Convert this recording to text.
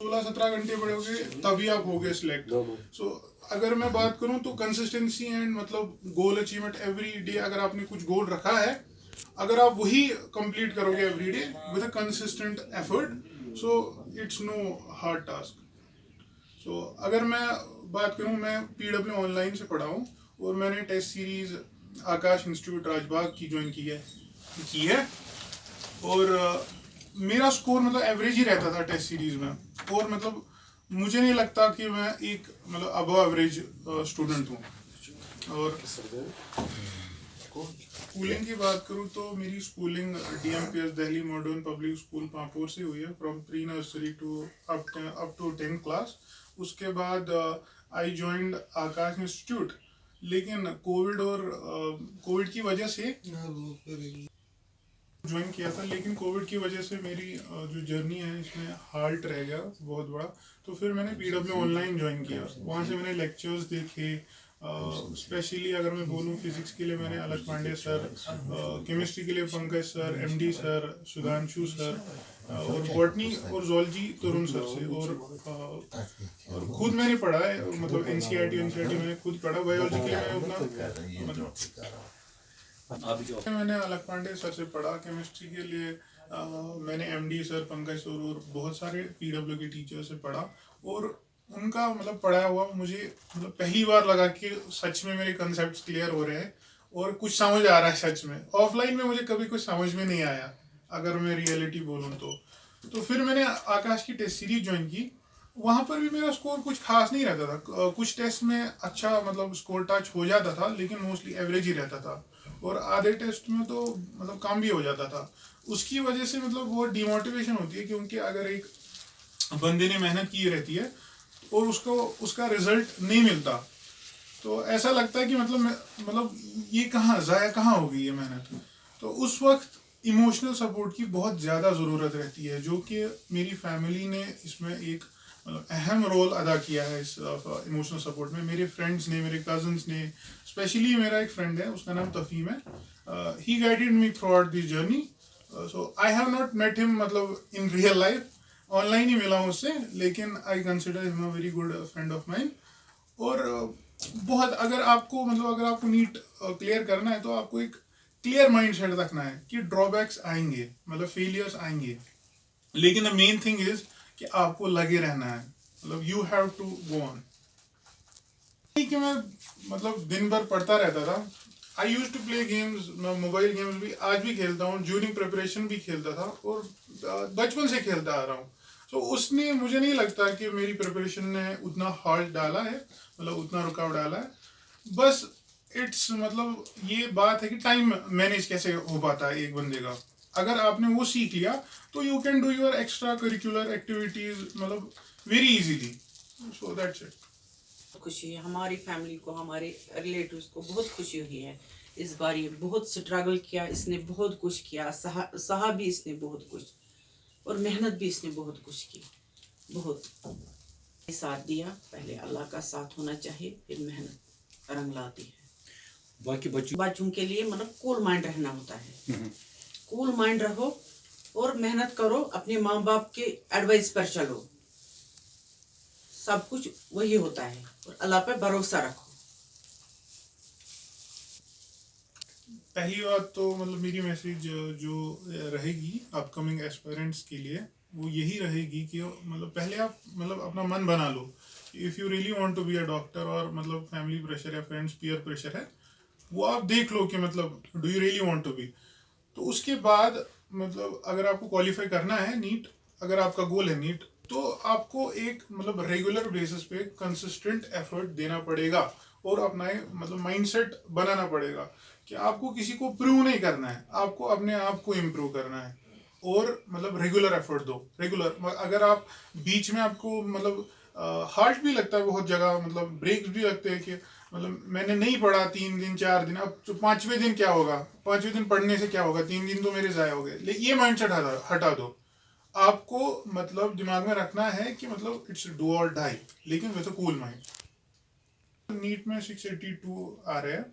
16-17 घंटे पढ़ोगे तभी आप होगे सिलेक्ट। सो अगर मैं बात करूं तो कंसिस्टेंसी एंड मतलब गोल अचीवमेंट एवरी डे, अगर आपने कुछ गोल रखा है, अगर आप वही कंप्लीट करोगे every day with a consistent effort, so it's no hard task. So अगर मैं बात करूं, मैं पीडब्ल्यू ऑनलाइन से पढ़ा हूं और मैंने टेस्ट सीरीज आकाश इंस्टीट्यूट राजबाग की ज्वाइन की है। और मेरा स्कोर मतलब एवरेज ही रहता था टेस्ट सीरीज में, और मतलब मुझे नहीं लगता कि मैं एक मतलब अबव एवरेज स्टूडेंट हूँ। और स्कूलिंग की बात करूँ तो मेरी schooling DMPS Delhi modern public school Pampore से हुई है, from pre nursery to up to 10th class. उसके बाद आई ज्वाइंड आकाश इंस्टीट्यूट, लेकिन कोविड की वजह से ज्वाइन किया था, लेकिन कोविड की वजह से मेरी जो जर्नी है इसमें हाल्ट रह गया बहुत बड़ा। तो फिर मैंने पीडब्ल्यू ऑनलाइन ज्वाइन किया, वहाँ से मैंने लेक्चर्स देखे। स्पेशली अगर मैं बोलूँ फिजिक्स के लिए मैंने अलग पांडे सर, केमिस्ट्री के लिए Pankaj sir, MD sir, Sudhanshu sir, और बॉटनी और जोलॉजी तरुण सर से। और खुद मैंने पढ़ा है, मतलब NCERT मैंने खुद पढ़ा। बायोलॉजी के लिए मैं उतना मतलब मैंने अलग पांडे सर से पढ़ा। केमिस्ट्री के लिए मैंने MD सर, पंकज सर और बहुत सारे PW के टीचर से पढ़ा। और उनका मतलब पढ़ाया हुआ मुझे मतलब पहली बार लगा कि सच में मेरे कंसेप्ट क्लियर हो रहे हैं और कुछ समझ आ रहा है सच में। ऑफलाइन में मुझे कभी कुछ समझ में नहीं आया, अगर मैं रियलिटी बोलूँ तो फिर मैंने आकाश की टेस्ट सीरीज ज्वाइन की। वहाँ पर भी मेरा स्कोर कुछ खास नहीं रहता था। कुछ टेस्ट में अच्छा मतलब स्कोर टच हो जाता था, लेकिन मोस्टली एवरेज ही रहता था। और आधे टेस्ट में तो मतलब कम भी हो जाता था। उसकी वजह से मतलब वो डिमोटिवेशन होती है, क्योंकि अगर एक बंदे ने मेहनत की रहती है और उसको उसका रिजल्ट नहीं मिलता, तो ऐसा लगता है कि मतलब ये कहाँ जाया कहाँ होगी ये मेहनत। तो उस वक्त इमोशनल सपोर्ट की बहुत ज़्यादा ज़रूरत रहती है, जो कि मेरी फैमिली ने इसमें एक मतलब अहम रोल अदा किया है इस इमोशनल सपोर्ट में। मेरे फ्रेंड्स ने, मेरे कजन्स ने, स्पेशली मेरा एक फ्रेंड है, उसका नाम तफीम है, he guided me throughout this journey. So I have not met him मतलब इन रियल लाइफ, ऑनलाइन ही मिला हूँ उससे, लेकिन I consider him a very good friend of mine. और बहुत अगर आपको नीट क्लियर करना है तो आपको एक क्लियर माइंड सेट रखना है कि ड्रॉबैक्स आएंगे, मतलब फेलियर्स आएंगे, लेकिन द मेन थिंग इज कि आपको लगे रहना है, मतलब you have to go on. कि मैं मतलब दिन भर पढ़ता रहता था। I use to play games, मैं मोबाइल गेम्स भी आज भी खेलता हूँ, ड्यूरिंग प्रिपरेशन भी खेलता था, और बचपन से खेलता आ रहा हूँ। तो उसने मुझे नहीं लगता कि मेरी प्रिपरेशन ने उतना हार्ड डाला है, मतलब उतना रुकावट डाला है। बस इट्स मतलब ये बात है कि टाइम मैनेज कैसे हो पाता है एक बंदे का। अगर आपने वो सीख लिया तो you can do your extra curricular activities मतलब very easily. So that's it. खुशी है हमारी फैमिली को, हमारे रिलेटिव्स को बहुत खुशी हुई है इस बार। ये बहुत स्ट्रगल किया इसने, बहुत कुछ किया, सहा भी इसने बहुत कुछ, और मेहनत भी इसने बहुत कुछ की, बहुत साथ दिया। पहले अल्लाह का साथ होना चाहिए, फिर मेहनत रंग लाती है। बाकी बच्चों के लिए मतलब कूल माइंड रहना होता है। कूल माइंड रहो और मेहनत करो, अपने माँ बाप के एडवाइस पर चलो, सब कुछ वही होता है, और अल्लाह पे भरोसा रखो। पहली बात तो मतलब मेरी मैसेज जो रहेगी अपकमिंग एस्पिरेंट्स के लिए, वो यही रहेगी कि मतलब पहले आप मतलब अपना मन बना लो। If you really want to be a doctor, और मतलब फैमिली प्रेशर या फ्रेंड्स पीयर प्रेशर है, वो आप देख लो कि मतलब do you really want to be. तो उसके बाद मतलब अगर आपको क्वालिफाई करना है नीट, अगर आपका गोल है नीट, तो आपको एक मतलब रेगुलर बेसिस पे कंसिस्टेंट एफर्ट देना पड़ेगा, और अपना मतलब माइंडसेट बनाना पड़ेगा कि आपको किसी को प्रूव नहीं करना है, आपको अपने आप को इम्प्रूव करना है। और मतलब रेगुलर एफर्ट दो, रेगुलर। अगर आप बीच में आपको मतलब हार्ट भी लगता है बहुत जगह, मतलब ब्रेक्स भी लगते हैं कि मतलब मैंने नहीं पढ़ा 3 दिन 4 दिन, अब तो 5वें दिन क्या होगा, 5वें दिन पढ़ने से क्या होगा, 3 दिन तो मेरे ज़ाया हो गए। लेकिन ये माइंडसेट हटा दो। आपको मतलब दिमाग में रखना है कि मतलब इट्स डू और डाई, लेकिन with a cool mind. NEET में 682 आ रहे हैं।